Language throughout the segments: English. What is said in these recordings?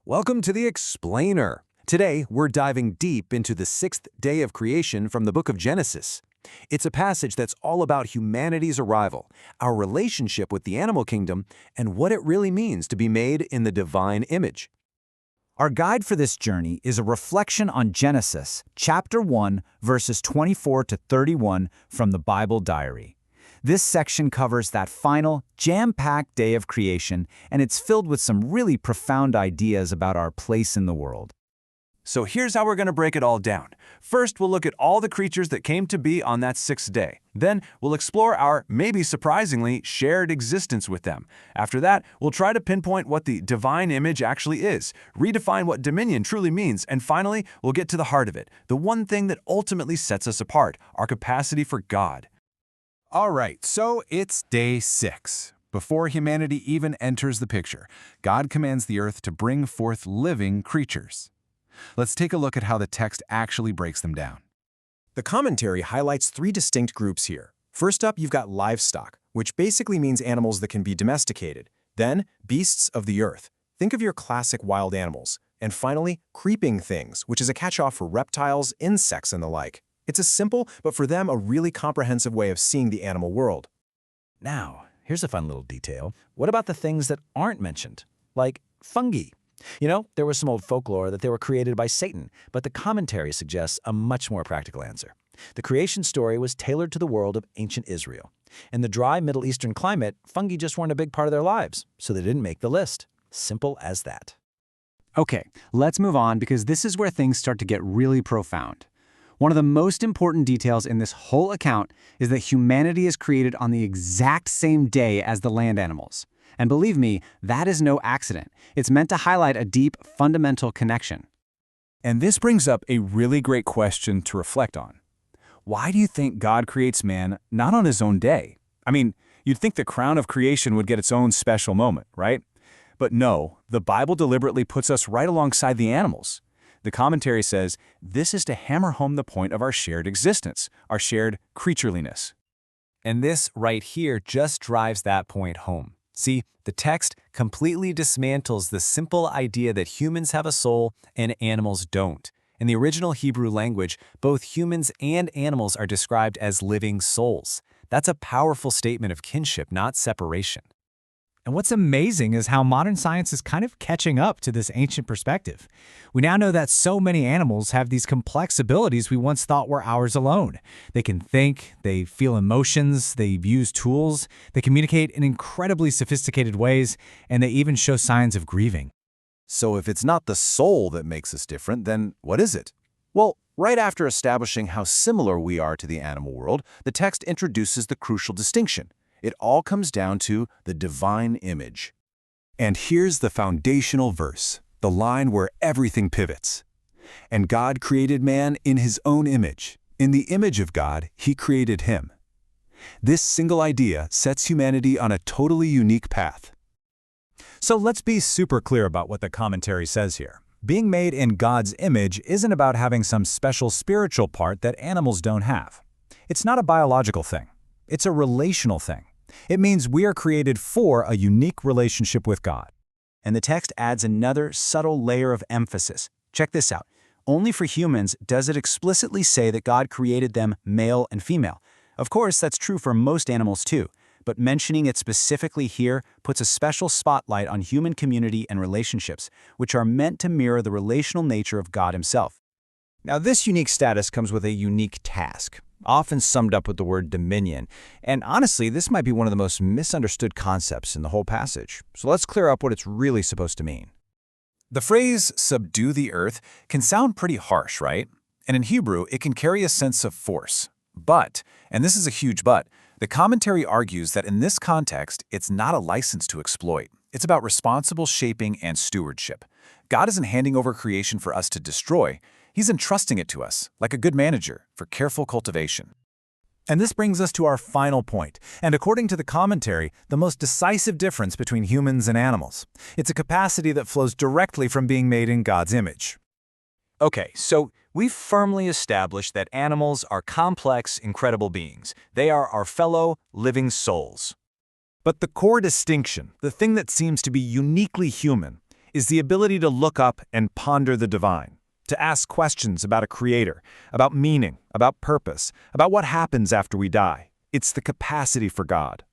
Welcome to the Explainer. Today, we're diving deep into the sixth day of creation from the book of Genesis. It's a passage that's all about humanity's arrival, our relationship with the animal kingdom, and what it really means to be made in the divine image. Our guide for this journey is a reflection on Genesis, chapter 1, verses 24 to 31 from the Bible Diary. This section covers that final, jam-packed day of creation, and it's filled with some really profound ideas about our place in the world. So here's how we're going to break it all down. First, we'll look at all the creatures that came to be on that sixth day. Then, we'll explore our, maybe surprisingly, shared existence with them. After that, we'll try to pinpoint what the divine image actually is, redefine what dominion truly means, and finally, we'll get to the heart of it, the one thing that ultimately sets us apart, our capacity for God. All right, so it's day 6. Before humanity even enters the picture, God commands the earth to bring forth living creatures. Let's take a look at how the text actually breaks them down. The commentary highlights 3 distinct groups here. First up, you've got livestock, which basically means animals that can be domesticated. Then, beasts of the earth. Think of your classic wild animals. And finally, creeping things, which is a catch-all for reptiles, insects, and the like. It's a simple, but for them, a really comprehensive way of seeing the animal world. Now, here's a fun little detail. What about the things that aren't mentioned, like fungi? You know, there was some old folklore that they were created by Satan, but the commentary suggests a much more practical answer. The creation story was tailored to the world of ancient Israel. In the dry Middle Eastern climate, fungi just weren't a big part of their lives, so they didn't make the list. Simple as that. Okay, let's move on because this is where things start to get really profound. One of the most important details in this whole account is that humanity is created on the exact same day as the land animals. And believe me, that is no accident. It's meant to highlight a deep, fundamental connection. And this brings up a really great question to reflect on. Why do you think God creates man not on his own day? I mean, you'd think the crown of creation would get its own special moment, right? But no, the Bible deliberately puts us right alongside the animals. The commentary says this is to hammer home the point of our shared existence, our shared creatureliness. And this right here just drives that point home. See, the text completely dismantles the simple idea that humans have a soul and animals don't. In the original Hebrew language, both humans and animals are described as living souls. That's a powerful statement of kinship, not separation. And what's amazing is how modern science is kind of catching up to this ancient perspective. We now know that so many animals have these complex abilities we once thought were ours alone. They can think, they feel emotions, they use tools, they communicate in incredibly sophisticated ways, and they even show signs of grieving. So if it's not the soul that makes us different, then what is it? Well, right after establishing how similar we are to the animal world, the text introduces the crucial distinction. It all comes down to the divine image. And here's the foundational verse, the line where everything pivots. And God created man in his own image. In the image of God, he created him. This single idea sets humanity on a totally unique path. So let's be super clear about what the commentary says here. Being made in God's image isn't about having some special spiritual part that animals don't have. It's not a biological thing. It's a relational thing. It means we are created for a unique relationship with God. And the text adds another subtle layer of emphasis. Check this out. Only for humans does it explicitly say that God created them male and female. Of course, that's true for most animals too, but mentioning it specifically here puts a special spotlight on human community and relationships, which are meant to mirror the relational nature of God himself. Now, this unique status comes with a unique task, often summed up with the word dominion. And honestly, this might be one of the most misunderstood concepts in the whole passage. So let's clear up what it's really supposed to mean. The phrase, subdue the earth, can sound pretty harsh, right? And in Hebrew, it can carry a sense of force. But, and this is a huge but, the commentary argues that in this context, it's not a license to exploit. It's about responsible shaping and stewardship. God isn't handing over creation for us to destroy. He's entrusting it to us, like a good manager, for careful cultivation. And this brings us to our final point, and according to the commentary, the most decisive difference between humans and animals. It's a capacity that flows directly from being made in God's image. Okay, so we've firmly established that animals are complex, incredible beings. They are our fellow living souls. But the core distinction, the thing that seems to be uniquely human, is the ability to look up and ponder the divine, to ask questions about a creator, about meaning, about purpose, about what happens after we die. It's the capacity for God.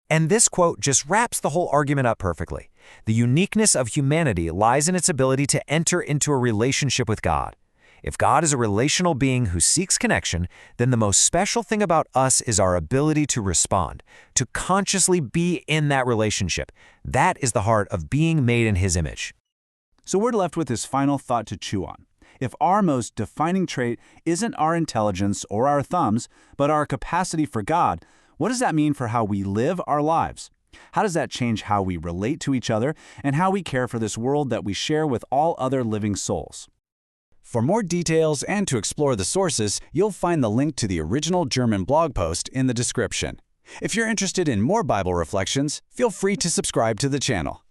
And this quote just wraps the whole argument up perfectly. The uniqueness of humanity lies in its ability to enter into a relationship with God. If God is a relational being who seeks connection, then the most special thing about us is our ability to respond, to consciously be in that relationship. That is the heart of being made in His image. So we're left with this final thought to chew on. If our most defining trait isn't our intelligence or our thumbs, but our capacity for God, what does that mean for how we live our lives? How does that change how we relate to each other and how we care for this world that we share with all other living souls? For more details and to explore the sources, you'll find the link to the original German blog post in the description. If you're interested in more Bible reflections, feel free to subscribe to the channel.